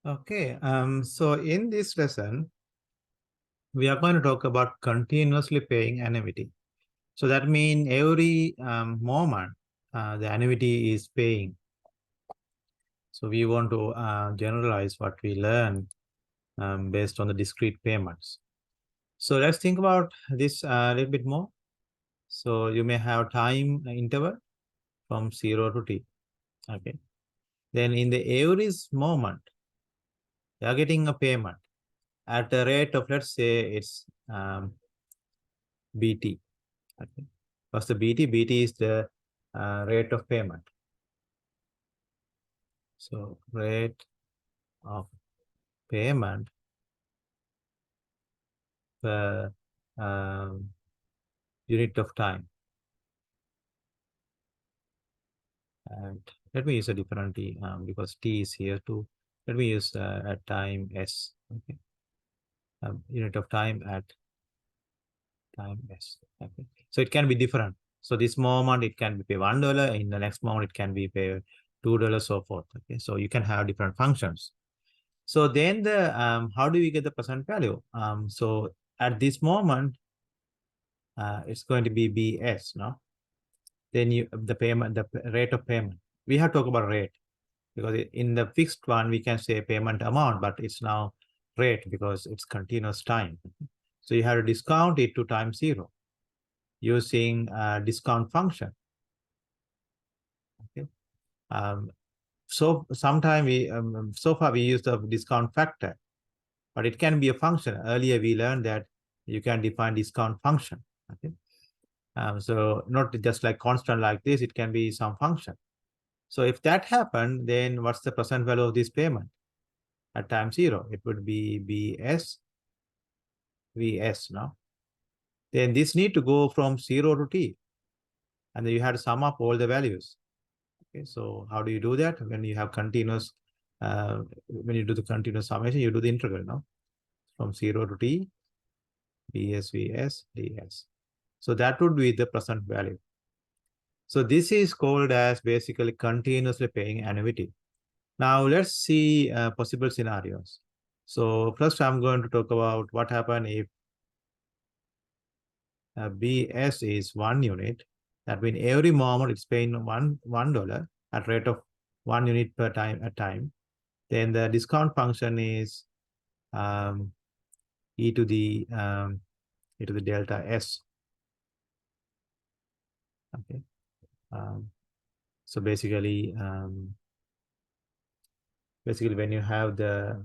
Okay, so in this lesson, we are going to talk about continuously paying annuity. So that means every moment the annuity is paying. So we want to generalize what we learn based on the discrete payments. So let's think about this a little bit more. So you may have time interval from 0 to t. Okay. Then in the every moment, you are getting a payment at a rate of, let's say, it's BT. Okay. What's the BT? BT is the rate of payment. So rate of payment per unit of time. And let me use a different T because T is here too. Let me use a time S. Okay. Unit of time at time S. Okay. So it can be different. So this moment it can be pay $1. In the next moment it can be pay $2, so forth. Okay. So you can have different functions. So then the how do we get the percent value? So at this moment, it's going to be BS, no? Then the payment, the rate of payment. We have to talk about rate because in the fixed one we can say payment amount, but it's now rate because it's continuous time. So you have to discount it to time 0 using a discount function. Okay. So sometime so far we use the discount factor, but it can be a function. Earlier we learned that you can define discount function. Okay. So not just like constant like this, it can be some function. So if that happened, then what's the percent value of this payment at time 0? It would be BS, VS, no? Then this need to go from 0 to T. And then you have to sum up all the values. Okay, so how do you do that? When you have continuous, when you do the continuous summation, you do the integral, no? From 0 to T, BS, VS, DS. So that would be the present value. So this is called as basically continuously paying annuity. Now let's see possible scenarios. So first I'm going to talk about what happens if BS is 1 unit. That means every moment it's paying $1 at rate of 1 unit per time at time. Then the discount function is um, e to the delta S. Okay. So basically when you have the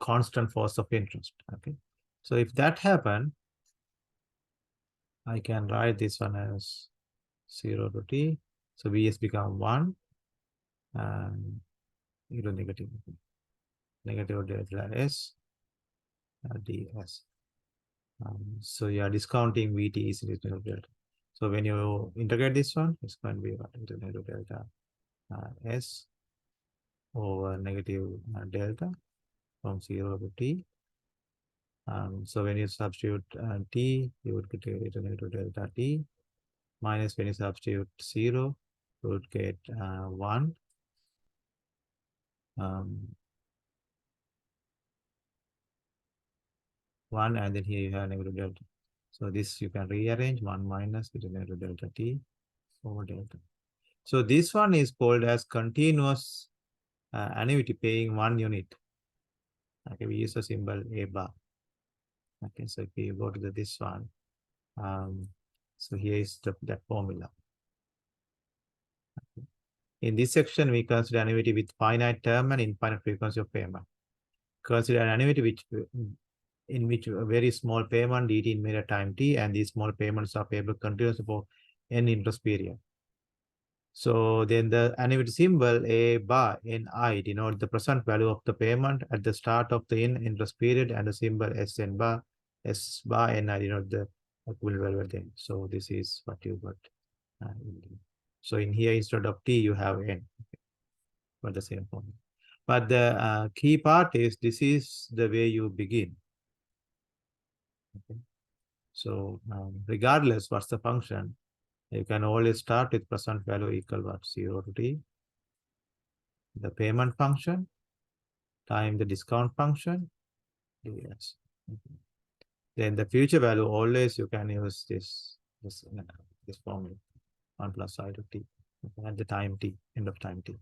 constant force of interest. Okay. So if that happen, I can write this one as 0 to T. So Vs become 1 and negative delta S ds. So you are discounting Vt is negative delta. So when you integrate this one, it's going to be negative delta S over negative delta from 0 to T. So when you substitute T, you would get negative delta T minus when you substitute 0, you would get 1. 1 and then here you have negative delta. So this you can rearrange 1 minus negative delta T over delta. So this one is called as continuous annuity paying 1 unit. Okay, we use the symbol A bar. Okay, so if you go to this one, so here is that formula. Okay. In this section, we consider annuity with finite term and infinite frequency of payment. Consider an annuity in which a very small payment dt in made at time t, and these small payments are payable continuously for n interest period. So then the annuity symbol A bar NI denote the present value of the payment at the start of the n interest period, and the symbol SN bar S bar NI denote the equivalent value at the end. So this is what you got. So in here instead of t you have n, for the same formula. But the key part is this is the way you begin. Okay. So regardless what's the function, You can always start with present value equal what? 0 to t. The payment function time the discount function. Yes. Then the future value always you can use this formula 1 plus I to t at the time t, end of time t.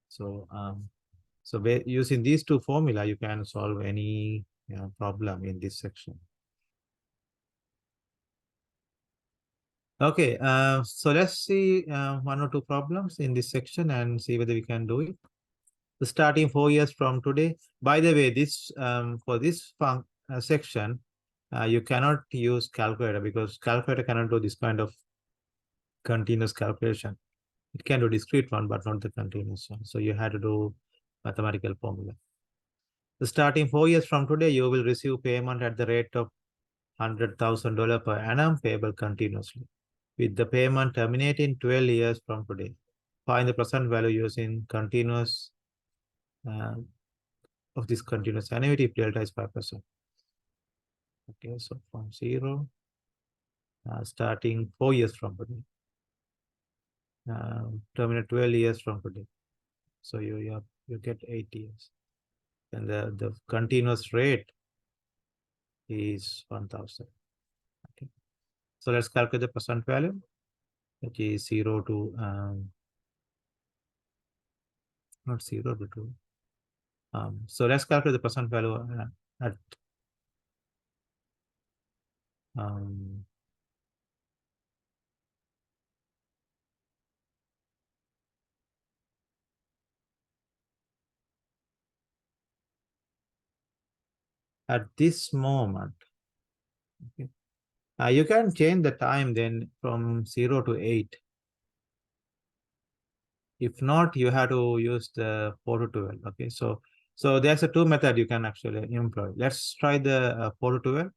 So using these two formula, you can solve any problem in this section. Okay, so let's see one or two problems in this section and see whether we can do it. Starting 4 years from today. By the way, this for this section, you cannot use calculator because calculator cannot do this kind of continuous calculation. It can do discrete one, but not the continuous one. So you had to do mathematical formula. Starting 4 years from today, you will receive payment at the rate of $100,000 per annum payable continuously, with the payment terminating 12 years from today. Find the present value using continuous of this continuous annuity if delta is 5%. Okay, so from 0, starting 4 years from today, terminate 12 years from today. So you get 8 years. And the continuous rate is 1,000. Okay. So let's calculate the present value, which is 0 to not 0 to 2. So let's calculate the present value at this moment. Okay. You can change the time then from 0 to 8. If not, you have to use the 4 to 12. Okay, so there's a two method you can actually employ. Let's try the 4 to 12.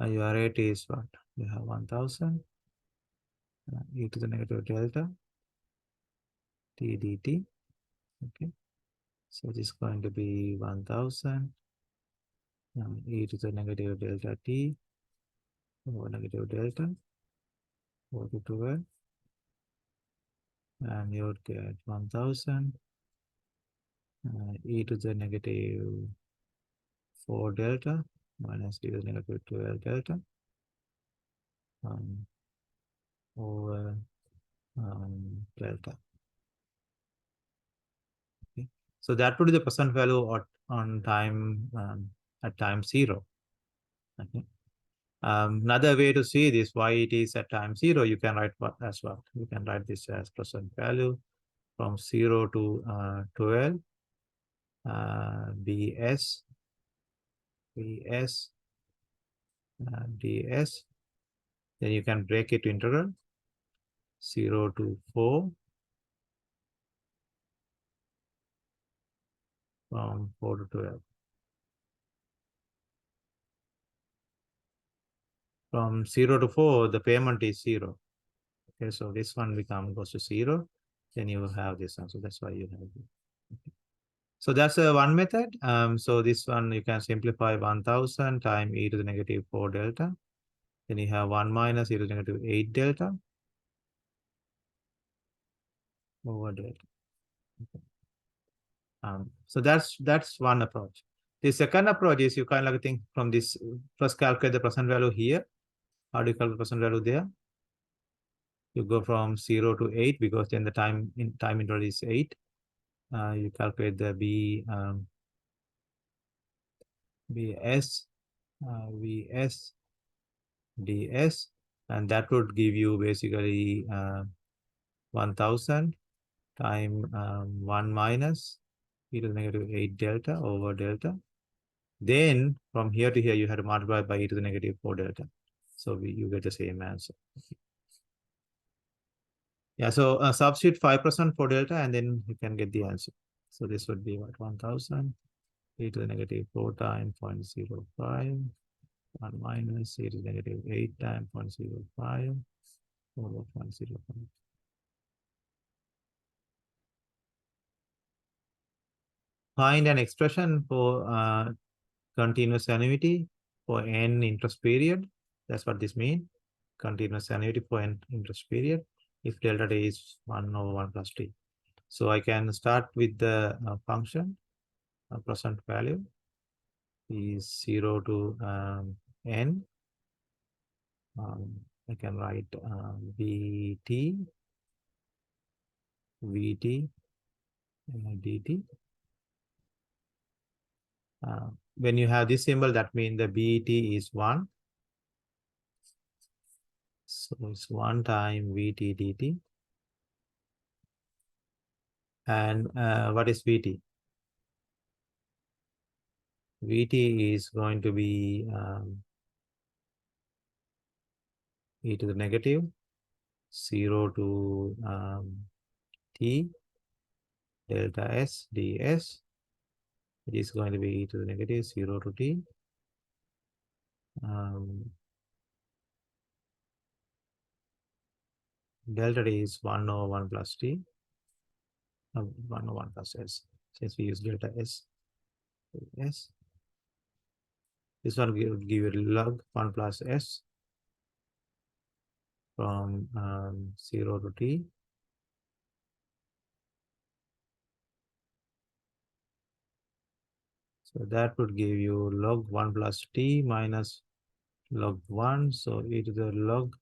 Your rate is what? You have 1,000 e to the negative delta t dt. Okay, so this is going to be 1,000 e to the negative delta t over negative delta 4 to 12, and you would get 1,000 e to the negative 4 delta minus e to the negative 12 delta over delta. Okay. So that would be the present value on time at time 0. Okay. Another way to see this, why it is at time 0, you can write what as well. You can write this as present value from 0 to 12 bs ds. Then you can break it to integral 0 to 4 from 4 to 12. From 0 to 4, the payment is 0. Okay, so this one goes to 0. Then you have this one. So that's why you have it. Okay. So that's one method. So this one you can simplify 1,000 times e to the negative 4 delta. Then you have 1 minus e to the negative 8 delta over delta. Okay. So that's one approach. The second approach is you kind of think from this, first calculate the present value here. How do you calculate the present value there? You go from 0 to 8 because then the time interval is 8. You calculate the Vs ds, and that would give you basically 1,000 times 1 minus e to the negative 8 delta over delta. Then from here to here, you have to multiply by e to the negative 4 delta. So you get the same answer. Yeah, so substitute 5% for delta and then you can get the answer. So this would be what, 1000 e to the negative 4 times 0.05, 1 minus e to the negative 8 times 0.05 over 0.05. Find an expression for continuous annuity for n interest period. That's what this means. Continuous annuity for n interest period if delta t is 1 over 1 plus t. So I can start with the function present value is 0 to n. I can write vt, vt, dt. When you have this symbol, that means the vt is 1. So it's 1 time vt dt. And what is vt? Vt is going to be e to the negative 0 to t delta s ds. It is going to be e to the negative 0 to t. Delta t is 1 over 1 plus t. 1 over 1 plus s. Since we use delta s. S. This one will give you log 1 plus s from 0 to t. So that would give you log 1 plus t minus log 1. So e to the log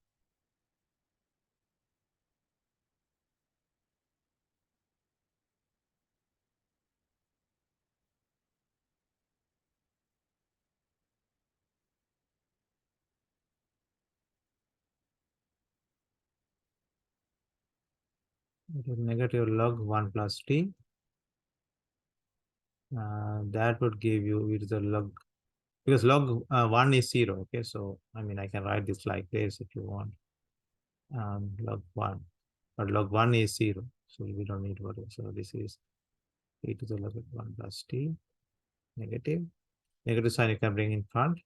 negative log 1 plus t. That would give you e to the log, because log 1 is 0. Okay, so I mean I can write this like this if you want. Log 1, but log 1 is 0, so we don't need to worry. So this is e to the log 1 plus t, negative. Negative sign you can bring in front,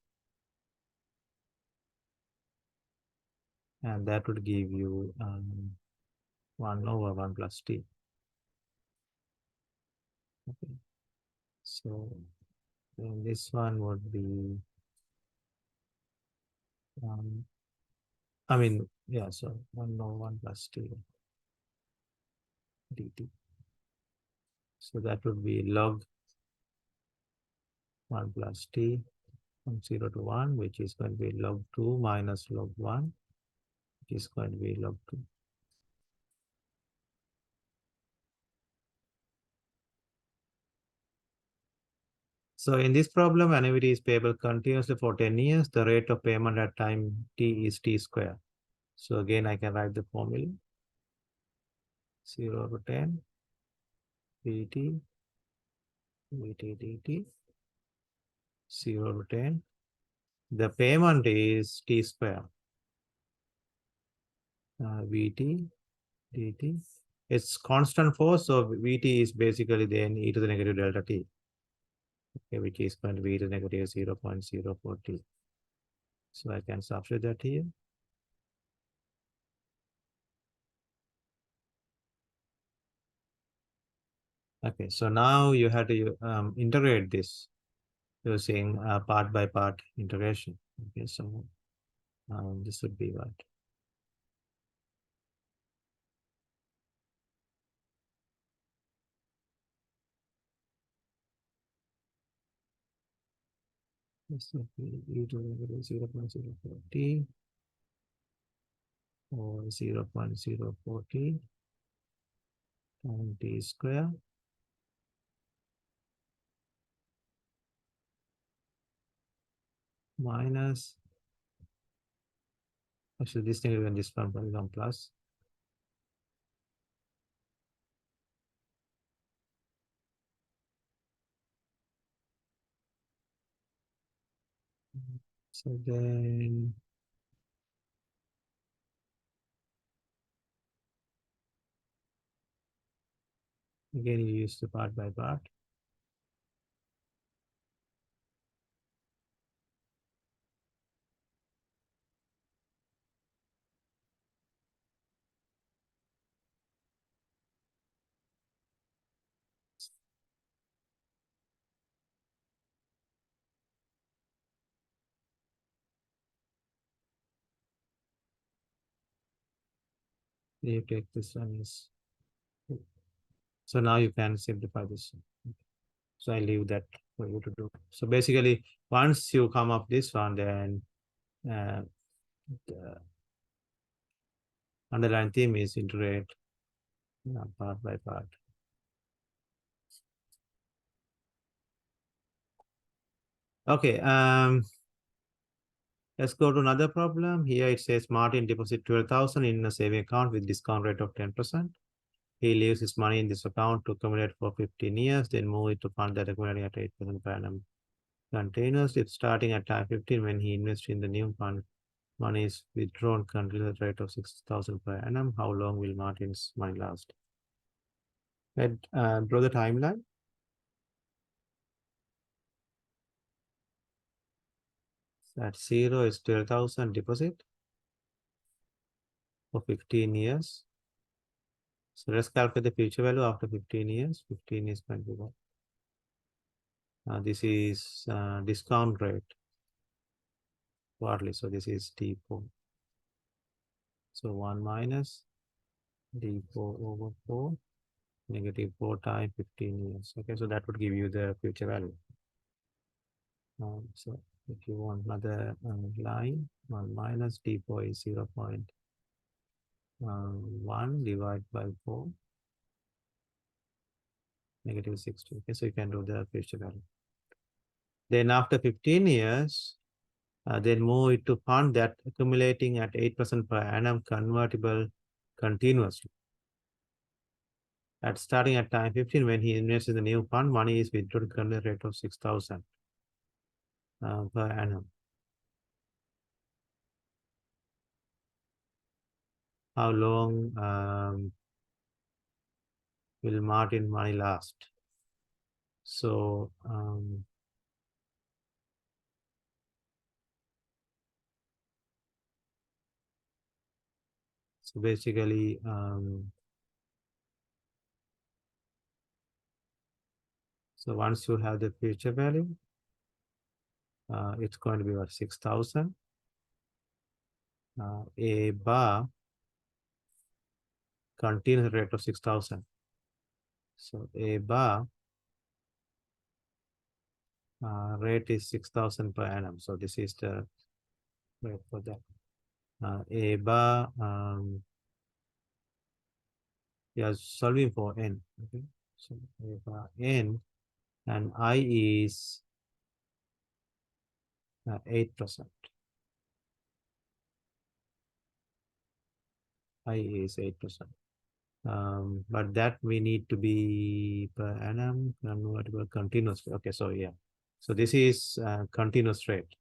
and that would give you 1 over 1 plus t. Okay, so then this one would be I mean, yeah, so 1 over 1 plus t dt. So that would be log 1 plus t from 0 to 1, which is going to be log 2 minus log 1, which is going to be log 2. So in this problem, annuity is payable continuously for 10 years. The rate of payment at time t is t square. So again, I can write the formula. 0 to 10, vt, vt dt, 0 to 10. The payment is t square, vt dt. It's constant force, so vt is basically then e to the negative delta t, okay, which is going to be e to the negative 0.04 t. So I can substitute that here. Okay, so now you have to integrate this using part by part integration. Okay, so this would be what? This would be e to the negative 0.04 t or 0.04 t times t square minus, actually this thing when this one become plus. So then Again, you use the part by part. You take this one is. So now you can simplify this. So I leave that for you to do. So basically, once you come up this one, then the underlying theme is integrate part by part. Okay, let's go to another problem. Here it says Martin deposit 12,000 in a saving account with discount rate of 10%. He leaves his money in this account to accumulate for 15 years, then move it to fund that accumulating at 8% per annum continuously. It's starting at time 15 when he invests in the new fund. Money is withdrawn currently at the rate of 6,000 per annum. How long will Martin's money last? And draw the timeline. At 0 is 12,000 deposit for 15 years. So let's calculate the future value after 15 years. 15 is 21. This is discount rate quarterly. So this is D4. So 1 minus D4 over 4, negative 4 times 15 years. Okay, so that would give you the future value. So if you want another line, 1 minus D4 is 0.1 divided by 4, negative 60. Okay, so you can do the future value. Then after 15 years, then move it to fund that accumulating at 8% per annum convertible continuously. At starting at time 15, when he invests in the new fund, money is withdrawn at the rate of 6,000 per annum. How long will Martin money last? So basically, so once you have the future value, it's going to be what, 6,000. A bar continuous rate of 6,000. So A bar rate is 6,000 per annum. So this is the rate for that. A bar, we are solving for n. Okay, so A bar n, and I is 8%. I is 8%. But that we need to be per annum convertible continuously. Okay, so yeah. So this is continuous rate.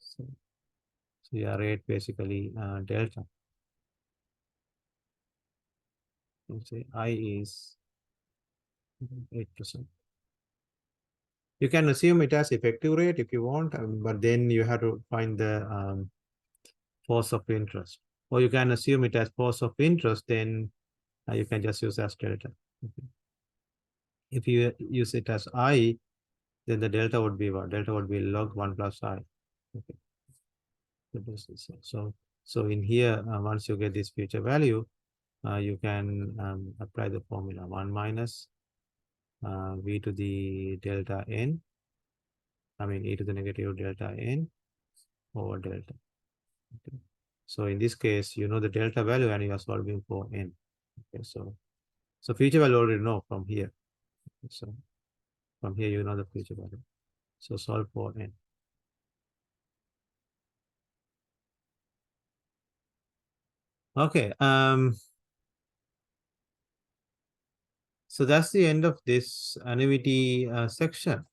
So your rate basically delta. Let's say I is 8%. You can assume it as effective rate if you want, but then you have to find the force of interest. Or you can assume it as force of interest, then you can just use as delta. Okay. If you use it as I, then the delta would be what? Delta would be log 1 plus I. Okay. So in here, once you get this future value, you can apply the formula 1 minus v to the delta n, I mean e to the negative delta n over delta. Okay. So in this case, you know the delta value and you are solving for n. Okay, so future value already know from here. So from here you know the future value. So solve for n. Okay. So that's the end of this annuity section.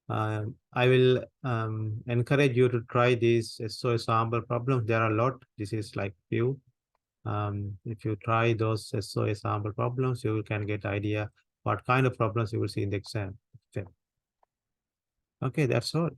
I will encourage you to try these SOA sample problems. There are a lot. This is like few. If you try those SOA sample problems, you can get idea what kind of problems you will see in the exam. Okay, that's all.